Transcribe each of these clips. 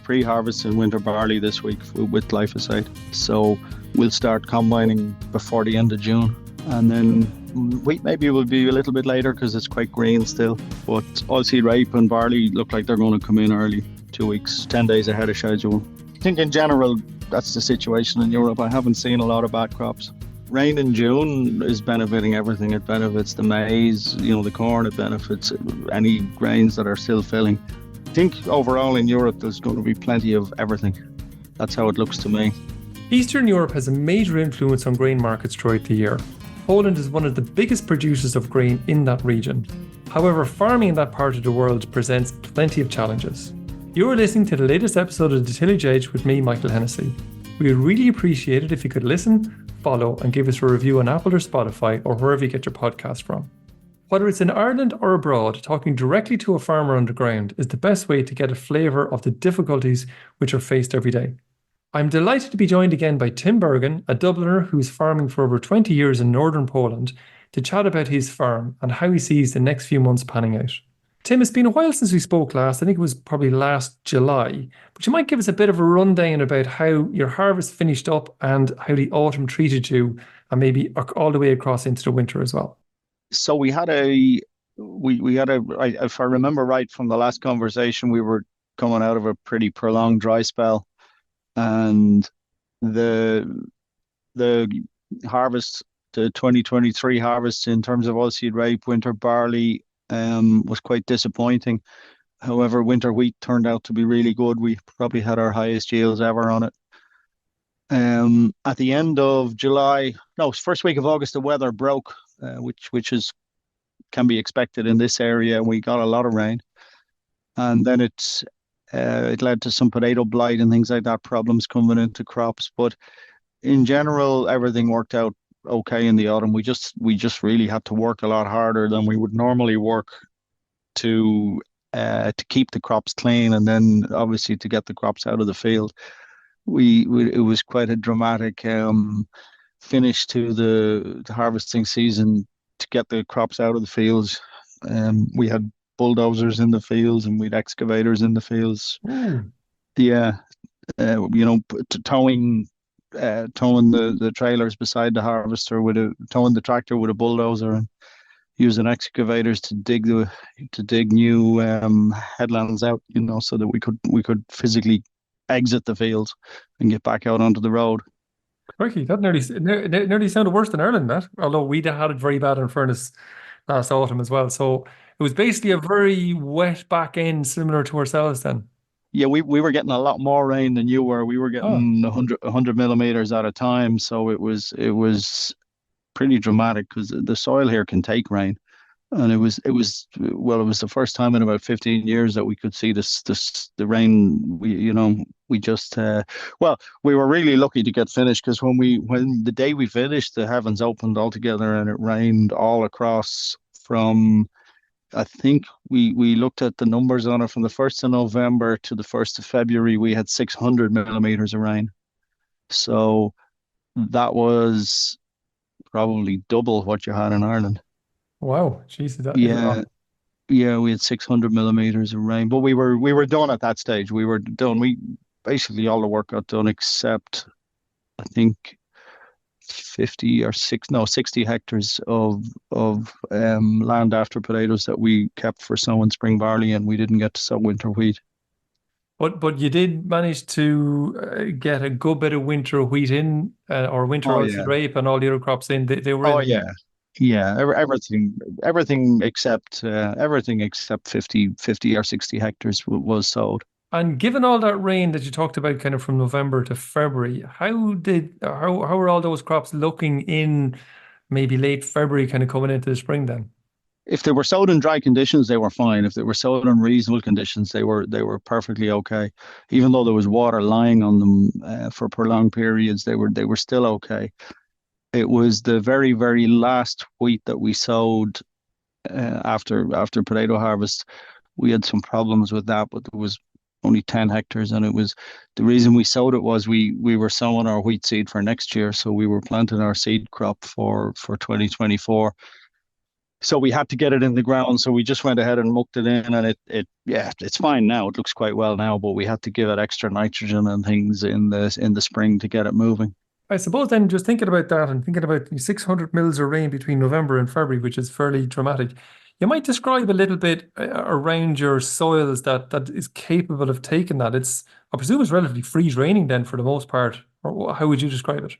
pre-harvesting winter barley this week with glyphosate. So we'll start combining before the end of June. And then wheat maybe will be a little bit later because it's quite green still. But oilseed rape and barley look like they're going to come in early, 2 weeks, 10 days ahead of schedule. I think in general, that's the situation in Europe. I haven't seen a lot of bad crops. Rain in June is benefiting everything. It benefits the maize, the corn. It benefits any grains that are still filling. I think overall in Europe, there's going to be plenty of everything. That's how it looks to me. Eastern Europe has a major influence on grain markets throughout the year. Poland is one of the biggest producers of grain in that region. However, farming in that part of the world presents plenty of challenges. You're listening to the latest episode of the Tillage Edge with me, Michael Hennessy. We would really appreciate it if you could listen, follow, and give us a review on Apple or Spotify or wherever you get your podcast from. Whether it's in Ireland or abroad, talking directly to a farmer on the ground is the best way to get a flavour of the difficulties which are faced every day. I'm delighted to be joined again by Tim Bergin, a Dubliner who's farming for over 20 years in northern Poland, to chat about his farm and how he sees the next few months panning out. Tim, it's been a while since we spoke last. I think it was probably last July, but you might give us a bit of a rundown about how your harvest finished up and how the autumn treated you, and maybe all the way across into the winter as well. So we had if I remember right from the last conversation, we were coming out of a pretty prolonged dry spell, and the harvest, the 2023 harvest in terms of oilseed rape, winter barley, was quite disappointing. However, winter wheat turned out to be really good. We probably had our highest yields ever on it. At the end of first week of August, the weather broke, which can be expected in this area. We got a lot of rain, and then it led to some potato blight and things like that, problems coming into crops. But in general, everything worked out okay in the autumn. We just really had to work a lot harder than we would normally work to keep the crops clean, and then obviously to get the crops out of the field. It was quite a dramatic finish to the harvesting season to get the crops out of the fields. We had bulldozers in the fields and we had excavators in the fields. Yeah, towing the trailers beside the harvester towing the tractor with a bulldozer and using excavators to dig new headlands out, so that we could physically exit the fields and get back out onto the road. Crikey, that nearly sounded worse than Ireland, that. Although we had it very bad in fairness last autumn as well. So it was basically a very wet back end, similar to ourselves then. Yeah, we were getting a lot more rain than you were. We were getting 100 millimeters at a time. So it was pretty dramatic because the soil here can take rain. And it was the first time in about 15 years that we could see the rain. We were really lucky to get finished, because when the day we finished, the heavens opened altogether and it rained all across from, I think we looked at the numbers on it, from the 1st of November to the 1st of February, we had 600 millimeters of rain. So that was probably double what you had in Ireland. Wow, Jesus, yeah, we had 600 millimeters of rain, but we were done at that stage. We were done. We basically, all the work got done except, I think, 60 hectares of land after potatoes that we kept for sowing spring barley, and we didn't get to sow winter wheat. But you did manage to get a good bit of winter wheat in, or winter oilseed rape, and all the other crops in. They were in. Oh yeah. Yeah, everything except 50 or 60 hectares was sowed. And given all that rain that you talked about, kind of from November to February, how were all those crops looking in maybe late February, kind of coming into the spring then? If they were sowed in dry conditions, they were fine. If they were sowed in reasonable conditions, they were perfectly okay. Even though there was water lying on them for prolonged periods, they were still okay. It was the very, very last wheat that we sowed after potato harvest. We had some problems with that, but there was only 10 hectares, and it was the reason we sowed it was we were sowing our wheat seed for next year, so we were planting our seed crop for 2024. So we had to get it in the ground. So we just went ahead and mucked it in, and yeah, it's fine now. It looks quite well now, but we had to give it extra nitrogen and things in the spring to get it moving. I suppose then just thinking about that and thinking about the 600 mils of rain between November and February, which is fairly dramatic, you might describe a little bit around your soils that is capable of taking that. I presume it's relatively free draining then for the most part. Or how would you describe it?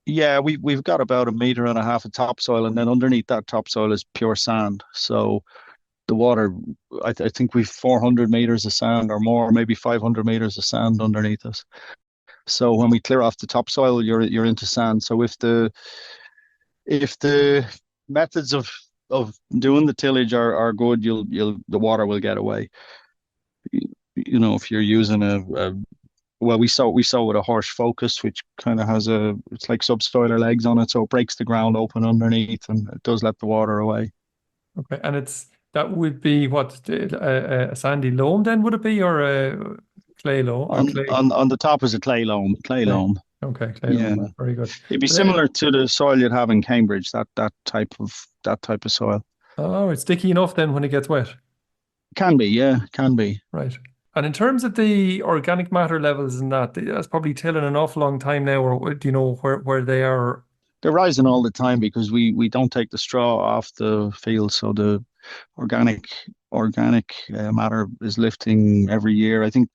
Yeah, we've got about 1.5 meters of topsoil, and then underneath that topsoil is pure sand. So the water, I think we've 400 meters of sand or more, maybe 500 meters of sand underneath us. So when we clear off the topsoil, you're into sand. So if the methods of doing the tillage are good, the water will get away. If you're using well, we sow with a harsh focus, which kind of it's like subsoiler legs on it, so it breaks the ground open underneath, and it does let the water away. Okay, and that would be what a sandy loam then would it be, or a clay loam or On clay? on on the top is a clay loam. Clay Clay. loam. Okay, clay Yeah, loam. Very good. it'd be But, similar to the soil you'd have in Cambridge. That type of soil oh, it's sticky enough then when it gets wet. can be. Yeah, can be. Right. And in terms of the organic matter levels and that's probably tilling an awful long time now, or do you know where they are? They're rising all the time because we don't take the straw off the field, so the organic organic matter is lifting every year. I think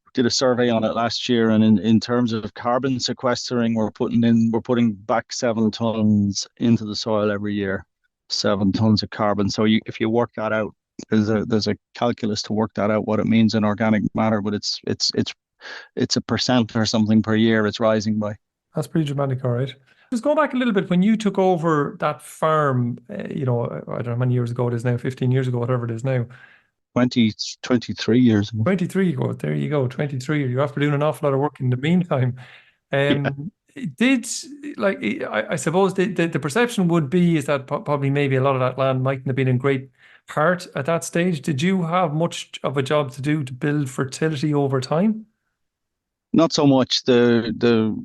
we did a survey on it last year, and in terms of carbon sequestering, we're putting back 7 tons into the soil every year, 7 tons of carbon. So if you work that out, there's a calculus to work that out what it means in organic matter, but it's a percent or something per year it's rising by. That's pretty dramatic, all right. Just go back a little bit when you took over that farm, I don't know how many years ago it is now, 15 years ago, whatever it is now. 23 years ago. 23 ago, there you go, 23. You're after doing an awful lot of work in the meantime. Yeah. Did like I suppose the perception would be is that probably maybe a lot of that land mightn't have been in great part at that stage. Did you have much of a job to do to build fertility over time? Not so much. The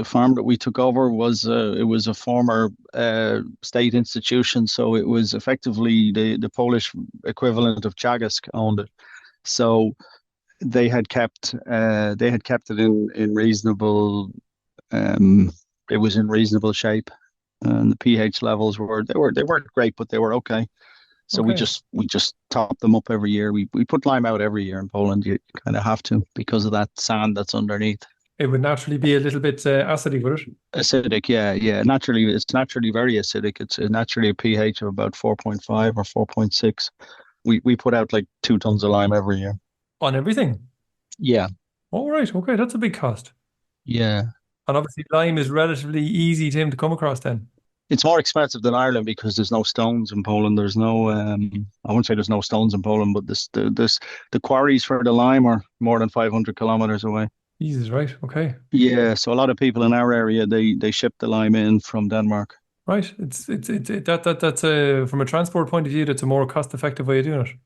farm that we took over was a former state institution, so it was effectively the Polish equivalent of Chagask owned it. So they had kept it in reasonable it was in reasonable shape, and the pH levels they weren't great, but they were okay. So we Okay. just we just top them up every year. We put lime out every year in Poland. You kind of have to because of that sand that's underneath. It would naturally be a little bit acidic, would it? Acidic, yeah, yeah. It's naturally very acidic. It's naturally a pH of about 4.5 or 4.6. We put out like 2 tons of lime every year. On everything. Yeah, All right. Okay. That's a big cost. yeah. And obviously, lime is relatively easy to him to come across then. It's more expensive than Ireland because there's no stones in Poland. There's no, I won't say there's no stones in Poland, but the quarries for the lime are more than 500 kilometers away. Jesus, right. Okay. Yeah, so a lot of people in our area they ship the lime in from Denmark. Right. That's a from a transport point of view, that's a more cost-effective way of doing it.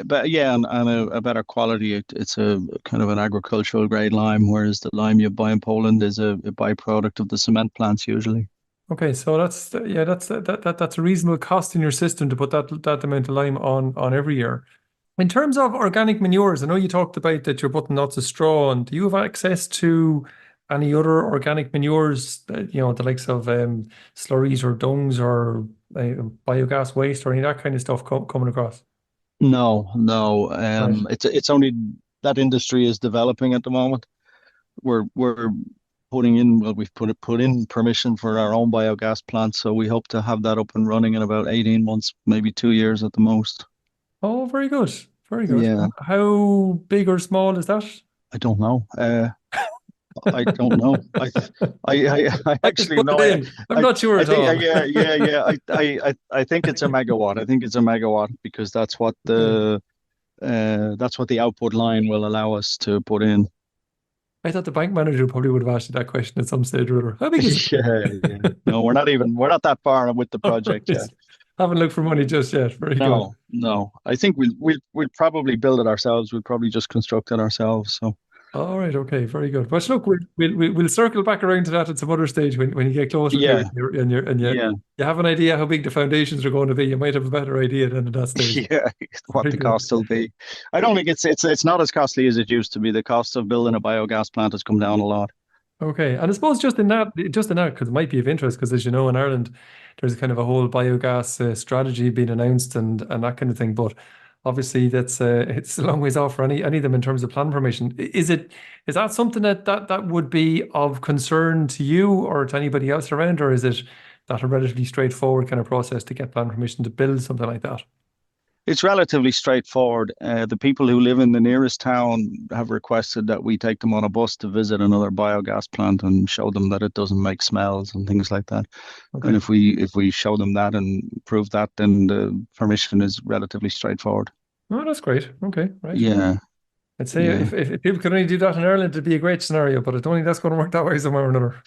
But yeah, and a better quality. It's a kind of an agricultural grade lime, whereas the lime you buy in Poland is a byproduct of the cement plants usually. Okay, so that's a reasonable cost in your system to put that amount of lime on every year. In terms of organic manures, I know you talked about that you're putting lots of straw on. Do you have access to any other organic manures, the likes of slurries or dungs or biogas waste or any of that kind of stuff coming across? No, no. Right. It's only that industry is developing at the moment. We're putting in well, we've put in permission for our own biogas plant, so we hope to have that up and running in about 18 months, maybe 2 years at the most. Oh, very good. Very good. Yeah, How big or small is that? I don't know. I don't know. I I just actually put no. it in. I'm I not sure I at think all. yeah, yeah, yeah. I think it's a megawatt. I think it's a megawatt because Okay. that's what the output line will allow us to put in. I thought the bank manager probably would have asked you that question at some stage or other. How big is it? Yeah, yeah. No, we're not that far with the All project yet. right. Haven't looked for money just yet. Very good. No, no. I think we'll probably build it ourselves. We'll probably just construct it ourselves. So All right, okay, very good. But look, we'll circle back around to that at some other stage when you get closer to it Yeah, and yeah, you have an idea how big the foundations are going to be. You might have a better idea than at that stage. yeah. What Very the good. cost will be. I don't think it's not as costly as it used to be. The cost of building a biogas plant has come down a lot. Okay, and I suppose just in that, because it might be of interest, because as you know, in Ireland, there's kind of a whole biogas strategy being announced and that kind of thing. But obviously, that's it's a long ways off for any of them in terms of plan permission. Is that something that would be of concern to you or to anybody else around, or is it that a relatively straightforward kind of process to get plan permission to build something like that? It's relatively straightforward. The people who live in the nearest town have requested that we take them on a bus to visit another biogas plant and show them that it doesn't make smells and things like that. And Okay. if we show them that and prove that, then the permission is relatively straightforward. Oh, that's great. Okay, right. Yeah, I'd say yeah, if people could only do that in Ireland, it'd be a great scenario, but I don't think that's going to work that way somewhere or another.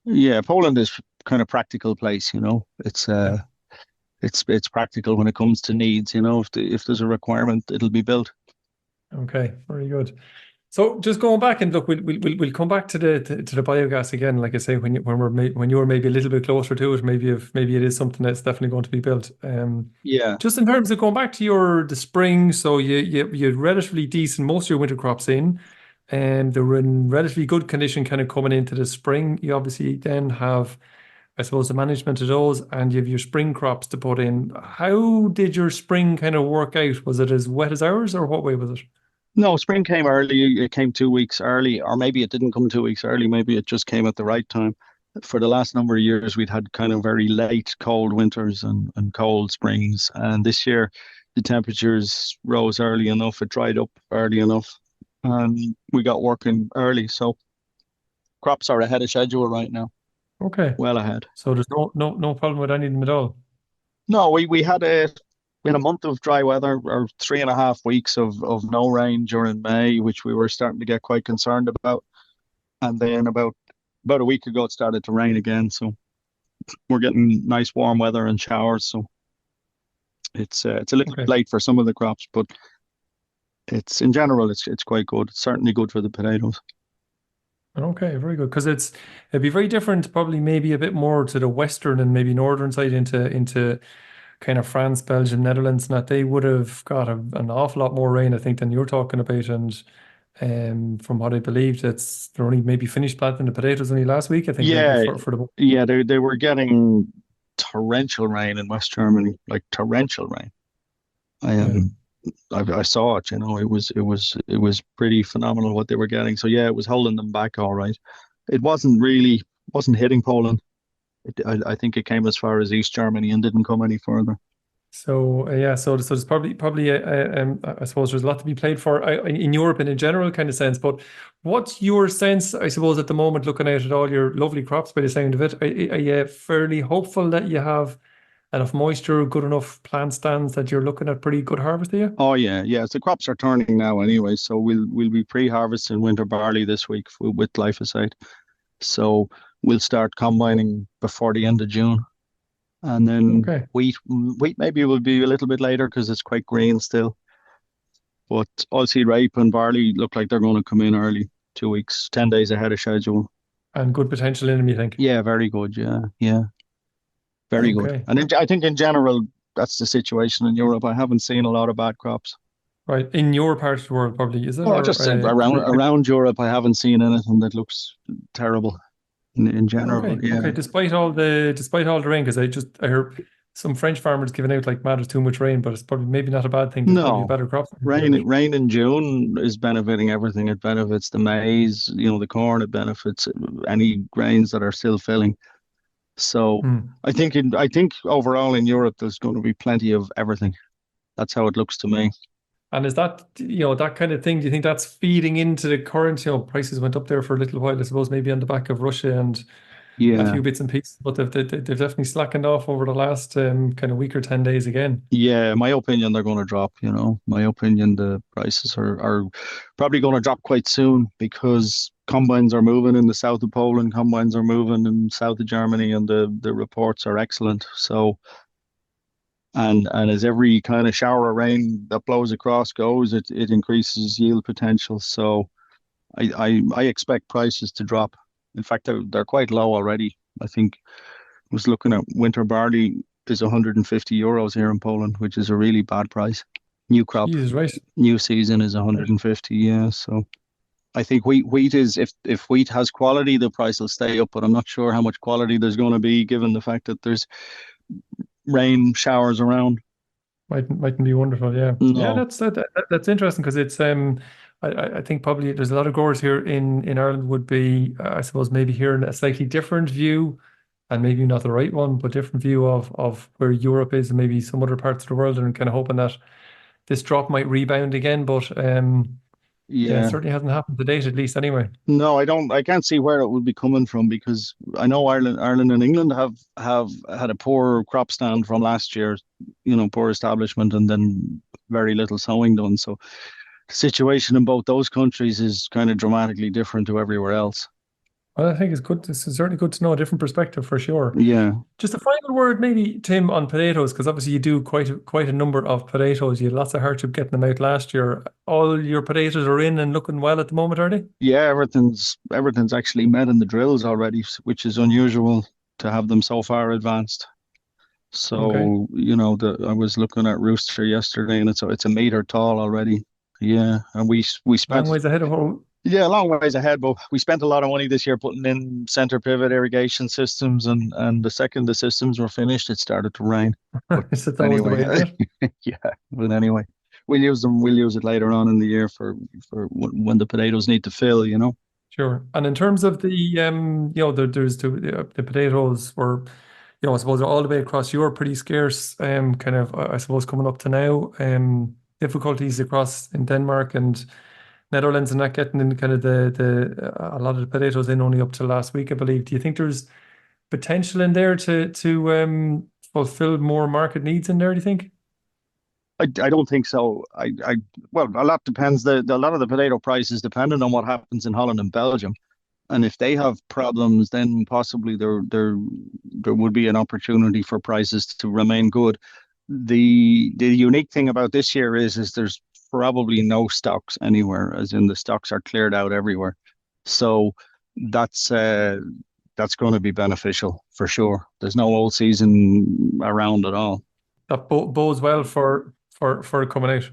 yeah. Poland is kind of practical place, you know. Yeah. It's practical when it comes to needs, you know. If there's a requirement, it'll be built. Okay, very good. So just going back and look, we'll come back to the biogas again. Like I say, when you were maybe a little bit closer to it, maybe it is something that's definitely going to be built. Yeah. Just in terms of going back to the spring, so you had relatively decent most of your winter crops in, and they were in relatively good condition, kind of coming into the spring. You obviously then have, I suppose, the management of those, and you have your spring crops to put in. How did your spring kind of work out? Was it as wet as ours, or what way was it? No, spring came early. It came 2 weeks early, or maybe it didn't come 2 weeks early. Maybe it just came at the right time. For the last number of years, we'd had kind of very late cold winters and cold springs. And this year, the temperatures rose early enough. It dried up early enough, and we got working early. So crops are ahead of schedule right now, Okay. well ahead. So there's no problem with any of them at all. No, we had a month of dry weather, or 3.5 weeks of no rain during May, which we were starting to get quite concerned about. And then about a week ago, it started to rain again. So we're getting nice warm weather and showers. So it's a little bit Okay. late for some of the crops, but it's in general it's quite good. It's certainly good for the potatoes. Okay, very good. Because it'd be very different, probably maybe a bit more to the western and maybe northern side into kind of France, Belgium, Netherlands, and that they would have got an awful lot more rain, I think, than you're talking about. And from what I believed, they're only maybe finished planting the potatoes only last week, I think, maybe Yeah, for the yeah, they were getting torrential rain in West Germany, like torrential rain. I yeah. I saw it, you know, it was pretty phenomenal what they were getting. So yeah, it was holding them back all right. It wasn't hitting Poland. I think it came as far as East Germany and didn't come any further. So yeah, so there's probably I suppose there's a lot to be played for in Europe in a general kind of sense. But what's your sense, I suppose, at the moment, looking out at all your lovely crops by the sound of it? Are you fairly hopeful that you have enough moisture, good enough plant stands that you're looking at pretty good harvest, are you? Oh yeah, yeah. The crops are turning now anyway, so we'll be pre-harvesting winter barley this week with glyphosate. So we'll start combining before the end of June, and then Okay. wheat maybe will be a little bit later because it's quite green still. But oilseed rape and barley look like they're going to come in early, 2 weeks, 10 days ahead of schedule. And good potential in them, you think? Yeah, very good. Yeah, yeah, very good. Okay. And I think in general that's the situation in Europe. I haven't seen a lot of bad crops. Right. In your part of the world, probably, is it? Oh, Or just around Europe, I haven't seen anything that looks terrible in general. okay, Yeah. okay. Despite all the rain, because I heard some French farmers giving out like, man, there's too much rain, but it's probably maybe not a bad thing. There's probably No, better crops in Europe. rain in June is benefiting everything. It benefits the maize, you know, the corn. It benefits any grains that are still filling. So Hmm. I think overall in Europe there's going to be plenty of everything. That's how it looks to me. And is that, that kind of thing, do you think that's feeding into the current, prices went up there for a little while, I suppose, maybe on the back of Russia and a Yeah. few bits and pieces, but they've definitely slackened off over the last kind of week or 10 days again. Yeah, my opinion, they're going to drop, you know. My opinion, the prices are probably going to drop quite soon because combines are moving in the south of Poland, combines are moving in south of Germany, and the reports are excellent. So, and as every kind of shower of rain that blows across goes, it increases yield potential. So, I expect prices to drop. In fact, they're quite low already. I think I was looking at winter barley is 150 euros here in Poland, which is a really bad price. New crop, Jesus, right. new season is 150. Yeah, so I think wheat is if wheat has quality, the price will stay up. But I'm not sure how much quality there's going to be, given the fact that there's rain showers around. Mightn't be wonderful, yeah. Yeah, No, that's interesting because it's I think probably there's a lot of growers here in Ireland would be I suppose maybe hearing a slightly different view and maybe not the right one, but different view of where Europe is and maybe some other parts of the world and kind of hoping that this drop might rebound again. But yeah, it yeah. certainly hasn't happened to date, at least anyway. No, I don't. I can't see where it would be coming from because I know Ireland and England have had a poor crop stand from last year. Poor establishment and then very little sowing done. So the situation in both those countries is kind of dramatically different to everywhere else. Well, I think it's good. It's certainly good to know a different perspective for sure. Yeah, Just a final word, maybe, Tim, on potatoes, because obviously you do quite a number of potatoes. You had lots of hardship getting them out last year. All your potatoes are in and looking well at the moment, are they? yeah. Everything's actually met in the drills already, which is unusual to have them so far advanced. Okay. So I was looking at rooster yesterday, and it's a meter tall already. Yeah, and we Long spent ways ahead of home. yeah, a long ways ahead, but we spent a lot of money this year putting in center pivot irrigation systems, and the second the systems were finished, it started to rain. But It's always the anyway, way, isn't it? yeah. But anyway, we'll use them. We'll use it later on in the year for when the potatoes need to fill. Sure. And in terms of the there's the potatoes were, I suppose all the way across Europe pretty scarce. Kind of I suppose coming up to now, difficulties across in Denmark and Netherlands and not getting in kind of the a lot of the potatoes in only up to last week, I believe. Do you think there's potential in there to fulfill more market needs in there, do you think? I don't think so. Well, a lot depends. A lot of the potato prices dependent on what happens in Holland and Belgium. And if they have problems, then possibly there would be an opportunity for prices to remain good. The unique thing about this year is there's probably no stocks anywhere, as in the stocks are cleared out everywhere. So that's going to be beneficial for sure. There's no old season around at all. That bodes well for coming out.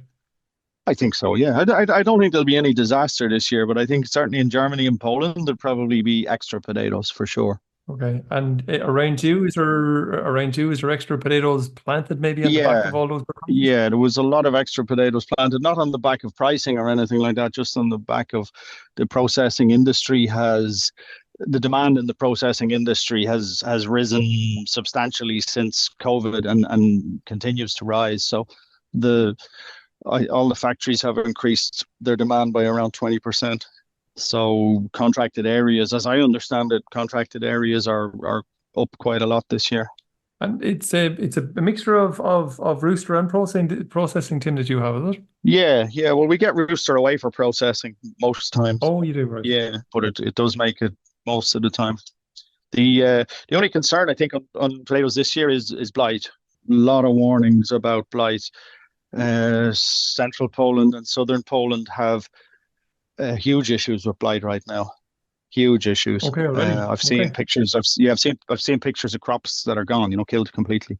I think so, yeah. I don't think there'll be any disaster this year, but I think certainly in Germany and Poland, there'll probably be extra potatoes for sure. Okay. And around you, is there extra potatoes planted maybe on the back Yeah, of all those becomes? yeah, there was a lot of extra potatoes planted, not on the back of pricing or anything like that, just on the back of the processing industry the demand in the processing industry has risen substantially since COVID and continues to rise. So all the factories have increased their demand by around 20%. So contracted areas, as I understand it, contracted areas are up quite a lot this year. And it's a mixture of rooster and processing, Tim, that you have, is it? Yeah, yeah. Well, we get rooster away for processing most times. Oh, you do, right. Yeah, but it does make it most of the time. The only concern I think on potatoes this year is blight. A lot of warnings about blight. Central Poland and southern Poland have huge issues with blight right now. Huge issues. Okay, already. I've seen Okay. pictures. I've seen pictures of crops that are gone. Killed completely.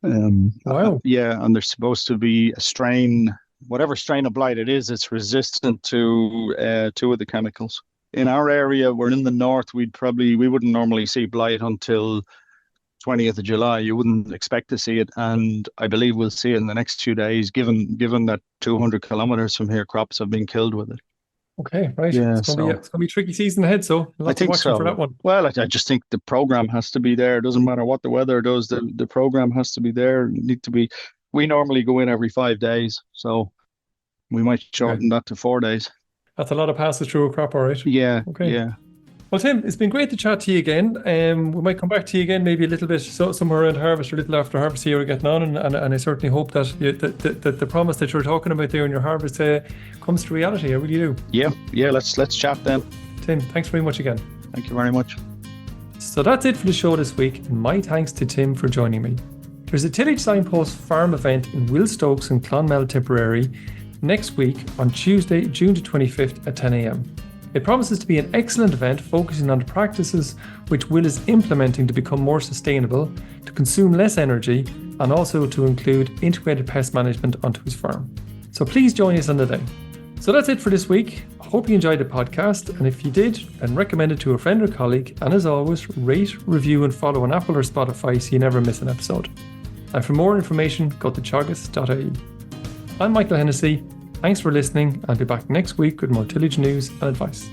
Wow. Yeah, and there's supposed to be a strain, whatever strain of blight it is, it's resistant to two of the chemicals. In our area, we're in the north. We wouldn't normally see blight until 20th of July. You wouldn't expect to see it, and I believe we'll see it in the next few days, given that 200 kilometers from here, crops have been killed with it. Okay, right. Yeah, It's gonna be a tricky season ahead, so I lots of think watching so. for that one. Well, I just think the program has to be there. It doesn't matter what the weather does. The program has to be there. We normally go in every 5 days, so we might shorten that to 4 days. That's a lot of passes through a crop, all right. Yeah, Okay. yeah. Well, Tim, it's been great to chat to you again. We might come back to you again, maybe a little bit somewhere around harvest or a little after harvest, see how you're getting on, and I certainly hope that that the promise that you're talking about there in your harvest comes to reality. I really do. Yeah. Let's chat then. Tim, thanks very much again. Thank you very much. So that's it for the show this week, and my thanks to Tim for joining me. There's a Tillage Signpost farm event in Will Stokes in Clonmel, Tipperary, next week on Tuesday, June the 25th at 10 a.m. It promises to be an excellent event focusing on the practices which Will is implementing to become more sustainable, to consume less energy, and also to include integrated pest management onto his farm. So please join us on the day. So that's it for this week. I hope you enjoyed the podcast, and if you did, then recommend it to a friend or colleague, and as always, rate, review and follow on Apple or Spotify so you never miss an episode. And for more information, go to teagasc.ie. I'm Michael Hennessy. Thanks for listening. I'll be back next week with more tillage news and advice.